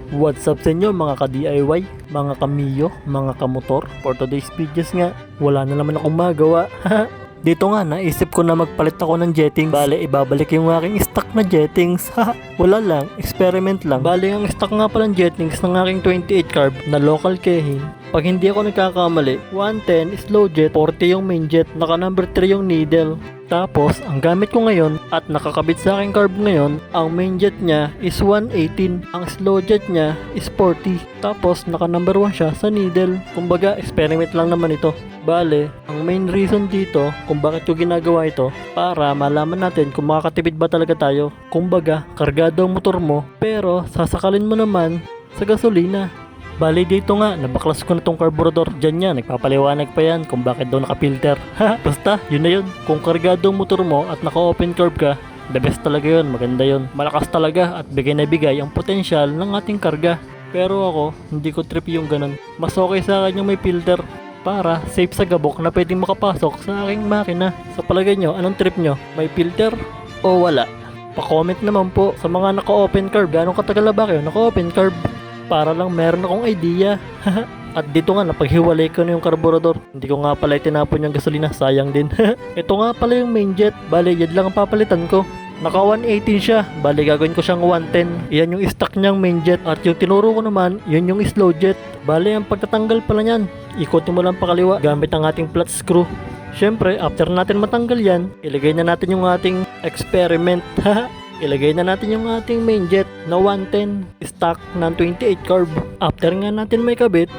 What's up sa inyo mga ka-DIY, mga ka-Mio, mga ka-motor? For today's videos nga, wala na naman akong magawa. Dito nga, naisip ko na magpalit ako ng jettings. Bale, ibabalik yung aking stock na jettings. Wala lang, experiment lang. Bale, ang stock nga palang jettings ng aking 28 carb na local kehin. Pag hindi ako nagkakamali, 110 slow jet, 40 yung main jet, naka number 3 yung needle. Tapos, ang gamit ko ngayon at nakakabit sa aking carb ngayon, ang main jet niya is 118, ang slow jet niya is 40. Tapos, naka number 1 siya sa needle. Kumbaga, experiment lang naman ito. Bale, ang main reason dito kung bakit ko ginagawa ito, para malaman natin kung makakatipid ba talaga tayo. Kumbaga, kargado ang motor mo, pero sasakalin mo naman sa gasolina. Bali dito nga, nabaklas ko na tong carburetor. Diyan yan, nagpapaliwanag pa yan kung bakit daw naka-filter. Basta, yun na yun. Kung kargado ang motor mo at naka-open carb ka, the best talaga yun, maganda yun. Malakas talaga at bigay na bigay ang potensyal ng ating karga. Pero ako, hindi ko trip yung ganun. Mas okay sa akin yung may filter, para safe sa gabok na pwedeng makapasok sa aking makina. Sa palagay nyo, anong trip nyo? May filter o wala? Pa-comment naman po sa mga naka-open carb. Gano'ng katagal na ba kayo naka-open carb? Para lang meron akong idea. At dito nga, napaghiwalay ko na yung carburetor. Hindi ko nga pala itinapon yung gasolina, sayang din. Ito nga pala yung main jet. Bale, yan lang ang papalitan ko. Naka 118 siya. Bale, gagawin ko siyang 110. Iyan yung stock niyang main jet. At yung tinuro ko naman, yun yung slow jet. Bale, ang pagtatanggal pala niyan, ikotin mo lang pakaliwa gamit ang ating flat screw. Syempre, after natin matanggal yan, ilagay na natin yung ating experiment. Ilagay na natin yung ating main jet na 110 stock ng 28 carb. After nga natin may kabit,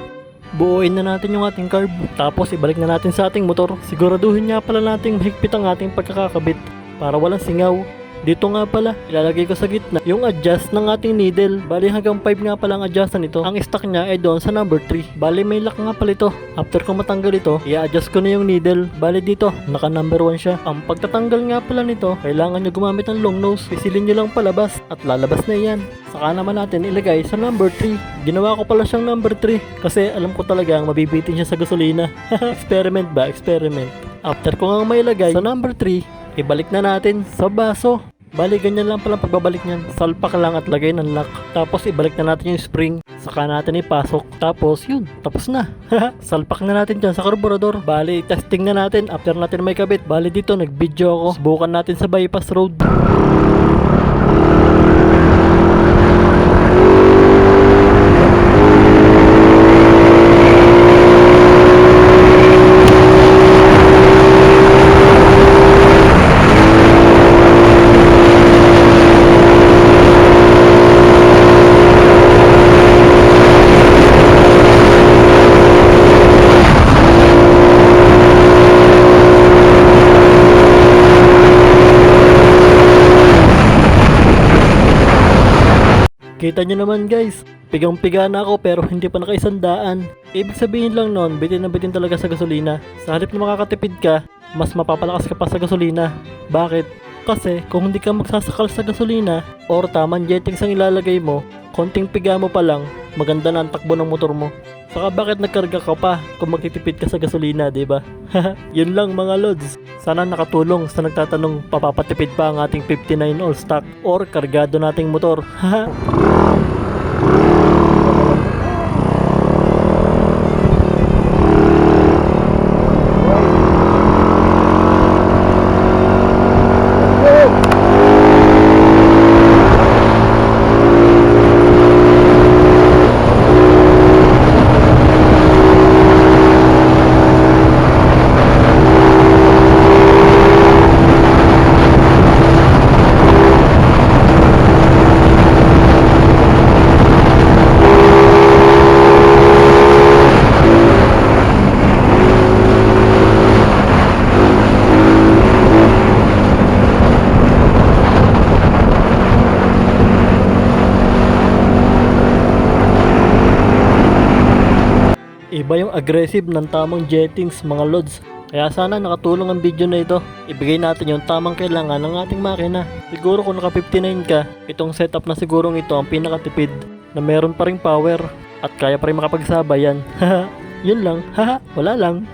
buuin na natin yung ating carb. Tapos ibalik na natin sa ating motor. Siguraduhin nga pala nating mahigpit ang ating pagkakakabit para walang singaw. Dito nga pala, ilalagay ko sa gitna yung adjust ng ating needle. Bali hanggang 5 nga pala ang adjustan nito. Ang stock niya ay doon sa number 3. Bali may lock nga pala ito. After ko matanggal ito, i-adjust ko na yung needle. Bali dito, naka number 1 siya. Ang pagtatanggal nga pala nito, kailangan nyo gumamit ng long nose. Pisilin nyo lang palabas at lalabas na yan. Saka naman natin ilagay sa number 3. Ginawa ko pala siyang number 3 kasi alam ko talagang mabibitin siya sa gasolina. Experiment ba? Experiment. After ko nga mailagay sa number 3, ibalik na natin sa baso. Bali, ganyan lang palang pagbabalik niyan. Salpak lang at lagay ng lock. Tapos ibalik na natin yung spring. Saka natin ipasok. Tapos yun, tapos na. Salpak na natin dyan sa carburetor. Bali, testing na natin after natin may kabit. Bali dito, nag-video ako. Subukan natin sa bypass road. Kita nyo naman guys, pigang-piga na ako pero hindi pa nakaisandaan. Ibig sabihin lang nun, bitin na bitin talaga sa gasolina. Sa halip na makakatipid ka, mas mapapalakas ka pa sa gasolina. Bakit? Kasi kung hindi ka magsasakal sa gasolina or tamang jettings ang ilalagay mo, konting piga mo pa lang, maganda na ang takbo ng motor mo. Saka bakit nagkarga ka pa kung magtitipid ka sa gasolina, diba? Yun lang mga lods. Sana nakatulong sa nagtatanong papapatipid pa ang ating 59 all stock or kargado nating motor. Iba yung aggressive ng tamang jettings mga lods. Kaya sana nakatulong ang video na ito. Ibigay natin yung tamang kailangan ng ating makina. Siguro kung naka 59 ka, itong setup na sigurong ito ang pinakatipid na meron pa ring power at kaya pa rin makapagsabayan. Yun lang, wala lang.